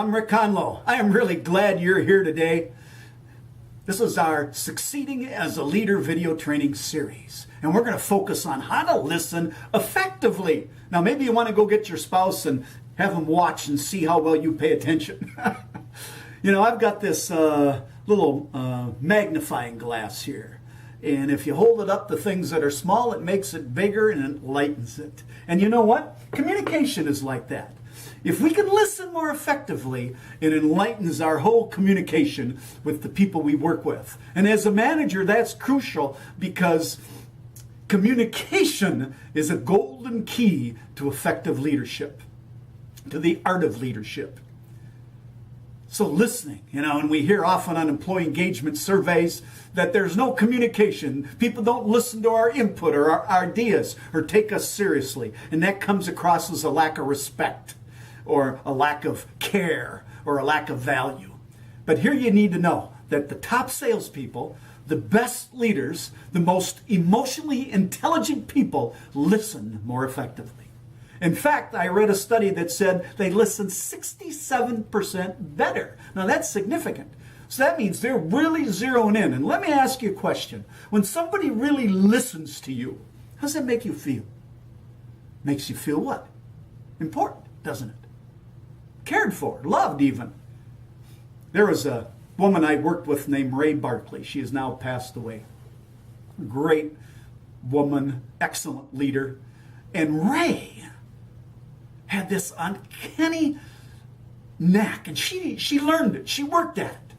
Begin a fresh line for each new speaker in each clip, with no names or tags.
I'm Rick Conlow. I am really glad you're here today. This is our Succeeding as a Leader video training series, and we're going to focus on how to listen effectively. Now, maybe you want to go get your spouse and have them watch and see how well you pay attention. I've got this little magnifying glass here. And if you hold it up to things that are small, it makes it bigger and it lightens it. And you know what? Communication is like that. If we can listen more effectively, it enlightens our whole communication with the people we work with. And as a manager, that's crucial because communication is a golden key to effective leadership, to the art of leadership. So listening, and we hear often on employee engagement surveys that there's no communication. People don't listen to our input or our ideas or take us seriously. And that comes across as a lack of respect or a lack of care or a lack of value. But here you need to know that the top salespeople, the best leaders, the most emotionally intelligent people listen more effectively. In fact, I read a study that said they listen 67% better. Now that's significant. So that means they're really zeroing in. And let me ask you a question. When somebody really listens to you, how does that make you feel? Makes you feel what? Important, doesn't it? Cared for, loved even. There was a woman I worked with named Ray Barkley. She has now passed away. Great woman, excellent leader. And Ray had this uncanny knack, and she learned it, she worked at it,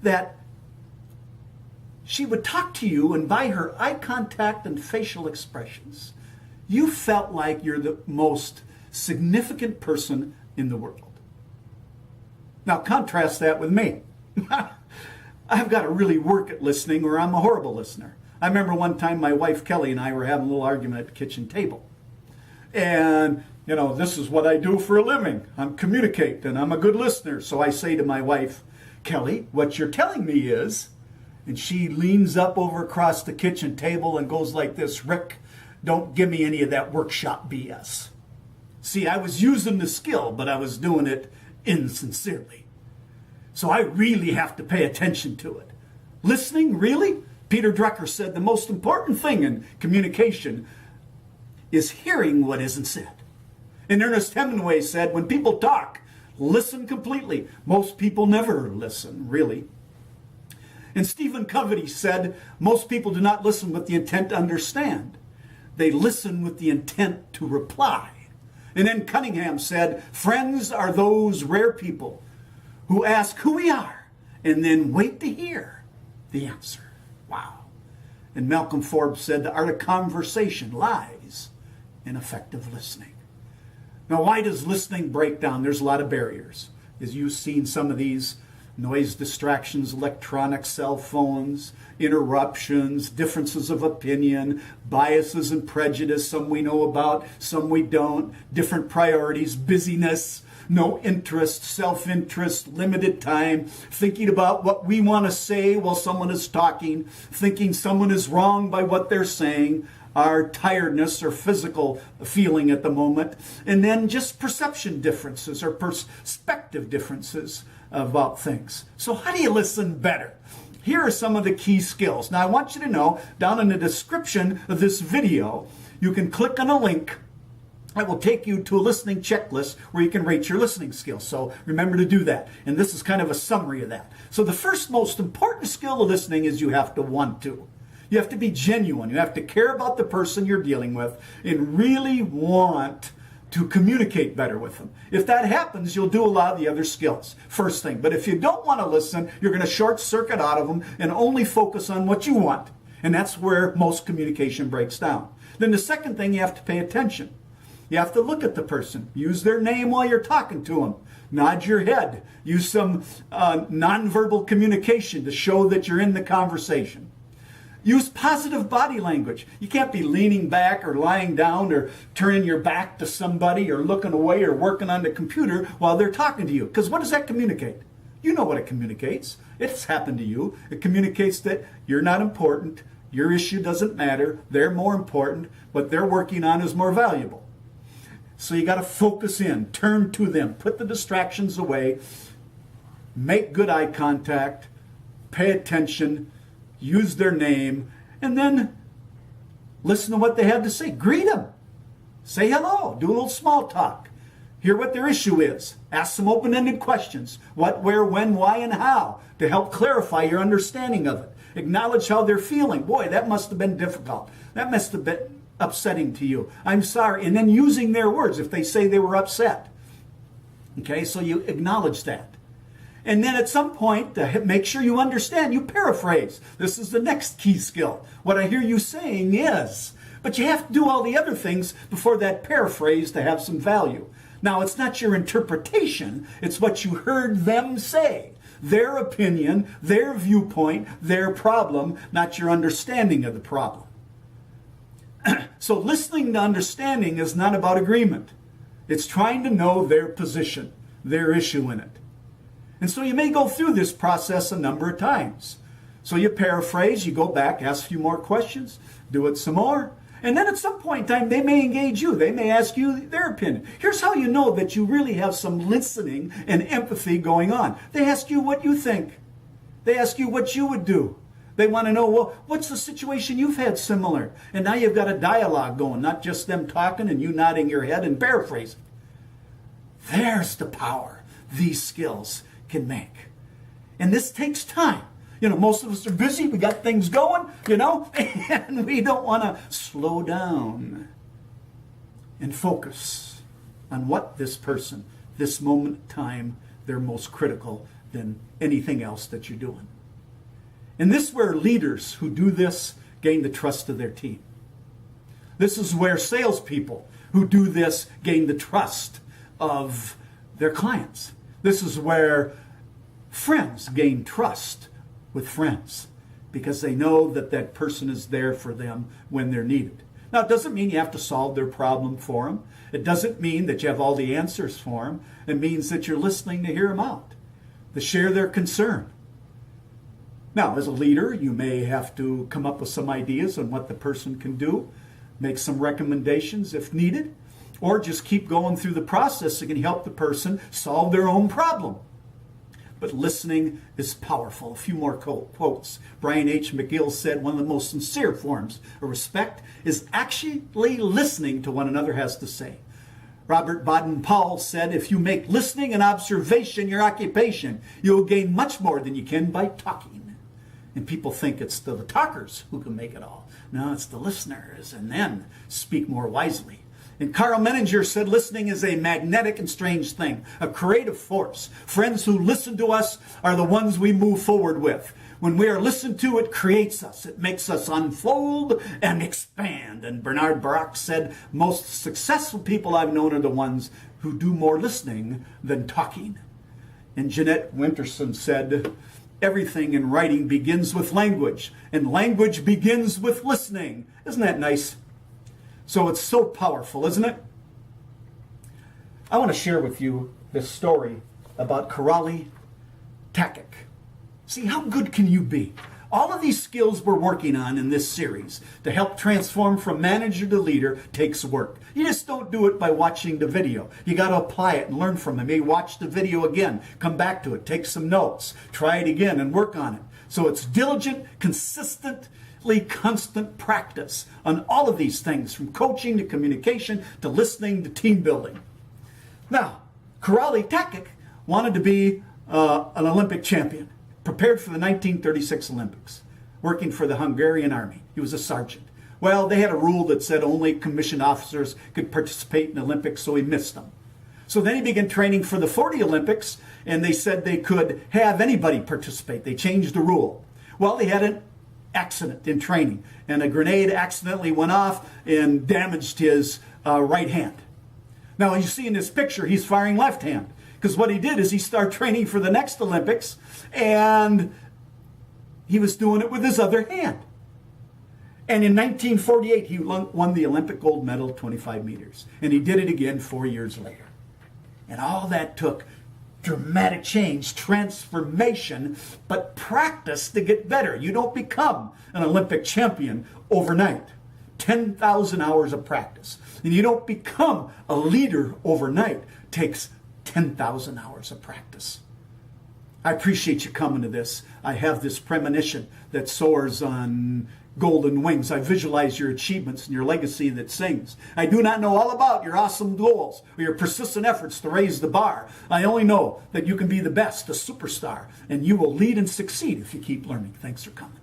that she would talk to you, and by her eye contact and facial expressions, you felt like you're the most significant person in the world. Now contrast that with me. I've got to really work at listening or I'm a horrible listener. I remember one time my wife Kelly and I were having a little argument at the kitchen table. And this is what I do for a living. I'm communicate and I'm a good listener. So I say to my wife, Kelly, what you're telling me is, and she leans up over across the kitchen table and goes like this, Rick, don't give me any of that workshop BS. See, I was using the skill, but I was doing it insincerely. So I really have to pay attention to it. Listening, really? Peter Drucker said the most important thing in communication is hearing what isn't said. And Ernest Hemingway said, when people talk, listen completely. Most people never listen, really. And Stephen Covey said, most people do not listen with the intent to understand. They listen with the intent to reply. And then Cunningham said, friends are those rare people who ask who we are and then wait to hear the answer. Wow. And Malcolm Forbes said, the art of conversation lies in effective listening. Now, why does listening break down? There's a lot of barriers. As you've seen some of these, noise distractions, electronic cell phones, interruptions, differences of opinion, biases and prejudice, some we know about, some we don't, different priorities, busyness, no interest, self-interest, limited time, thinking about what we want to say while someone is talking, thinking someone is wrong by what they're saying, our tiredness or physical feeling at the moment, and then just perception differences or perspective differences about things. So how do you listen better? Here are some of the key skills. Now I want you to know, down in the description of this video, you can click on a link that will take you to a listening checklist where you can rate your listening skills. So remember to do that. And this is kind of a summary of that. So the first most important skill of listening is you have to want to. You have to be genuine. You have to care about the person you're dealing with and really want to communicate better with them. If that happens, you'll do a lot of the other skills. First thing. But if you don't want to listen, you're going to short circuit out of them and only focus on what you want. And that's where most communication breaks down. Then the second thing, you have to pay attention. You have to look at the person. Use their name while you're talking to them. Nod your head. Use some nonverbal communication to show that you're in the conversation. Use positive body language. You can't be leaning back or lying down or turning your back to somebody or looking away or working on the computer while they're talking to you. Because what does that communicate? You know what it communicates. It's happened to you. It communicates that you're not important. Your issue doesn't matter. They're more important. What they're working on is more valuable. So you got to focus in, turn to them, put the distractions away, make good eye contact, pay attention, use their name, and then listen to what they have to say. Greet them. Say hello. Do a little small talk. Hear what their issue is. Ask some open-ended questions. What, where, when, why, and how to help clarify your understanding of it. Acknowledge how they're feeling. Boy, that must have been difficult. That must have been upsetting to you. I'm sorry. And then using their words if they say they were upset. Okay, so you acknowledge that. And then at some point, to make sure you understand, you paraphrase. This is the next key skill. What I hear you saying is, but you have to do all the other things before that paraphrase to have some value. Now, it's not your interpretation, it's what you heard them say. Their opinion, their viewpoint, their problem, not your understanding of the problem. So listening to understanding is not about agreement. It's trying to know their position, their issue in it. And so you may go through this process a number of times. So you paraphrase, you go back, ask a few more questions, do it some more. And then at some point in time, they may engage you. They may ask you their opinion. Here's how you know that you really have some listening and empathy going on. They ask you what you think. They ask you what you would do. They want to know, well, what's the situation you've had similar? And now you've got a dialogue going, not just them talking and you nodding your head and paraphrasing. There's the power these skills can make. And this takes time. You know, most of us are busy. We got things going, and we don't want to slow down and focus on what this person, this moment in time, they're most critical than anything else that you're doing. And this is where leaders who do this gain the trust of their team. This is where salespeople who do this gain the trust of their clients. This is where friends gain trust with friends because they know that that person is there for them when they're needed. Now, it doesn't mean you have to solve their problem for them. It doesn't mean that you have all the answers for them. It means that you're listening to hear them out, to share their concern. Now, as a leader, you may have to come up with some ideas on what the person can do, make some recommendations if needed, or just keep going through the process that can help the person solve their own problem. But listening is powerful. A few more quotes. Brian H. McGill said one of the most sincere forms of respect is actually listening to what another has to say. Robert Baden-Powell said, if you make listening and observation your occupation, you'll gain much more than you can by talking. And people think it's the talkers who can make it all. No, it's the listeners, and then speak more wisely. And Carl Menninger said, listening is a magnetic and strange thing, a creative force. Friends who listen to us are the ones we move forward with. When we are listened to, it creates us. It makes us unfold and expand. And Bernard Baruch said, most successful people I've known are the ones who do more listening than talking. And Jeanette Winterson said, everything in writing begins with language, and language begins with listening. Isn't that nice? So it's so powerful, isn't it? I want to share with you this story about Karali Takik. See, how good can you be? All of these skills we're working on in this series to help transform from manager to leader takes work. You just don't do it by watching the video. You got to apply it and learn from it. Maybe watch the video again, come back to it, take some notes, try it again and work on it. So it's diligent, consistent constant practice on all of these things, from coaching to communication to listening to team building. Now, Karali Takik wanted to be an Olympic champion, prepared for the 1936 Olympics, working for the Hungarian army. He was a sergeant. Well, they had a rule that said only commissioned officers could participate in the Olympics, so he missed them. So then he began training for the 40 Olympics, and they said they could have anybody participate. They changed the rule. Well, they had an accident in training, and a grenade accidentally went off and damaged his right hand. Now, you see in this picture, he's firing left hand, because what he did is he started training for the next Olympics, and he was doing it with his other hand. And in 1948, he won the Olympic gold medal, 25 meters, and he did it again 4 years later. And all that took dramatic change, transformation, but practice to get better. You don't become an Olympic champion overnight. 10,000 hours of practice. And you don't become a leader overnight. It takes 10,000 hours of practice. I appreciate you coming to this. I have this premonition that soars on golden wings. I visualize your achievements and your legacy that sings. I do not know all about your awesome goals or your persistent efforts to raise the bar. I only know that you can be the best, a superstar, and you will lead and succeed if you keep learning. Thanks for coming.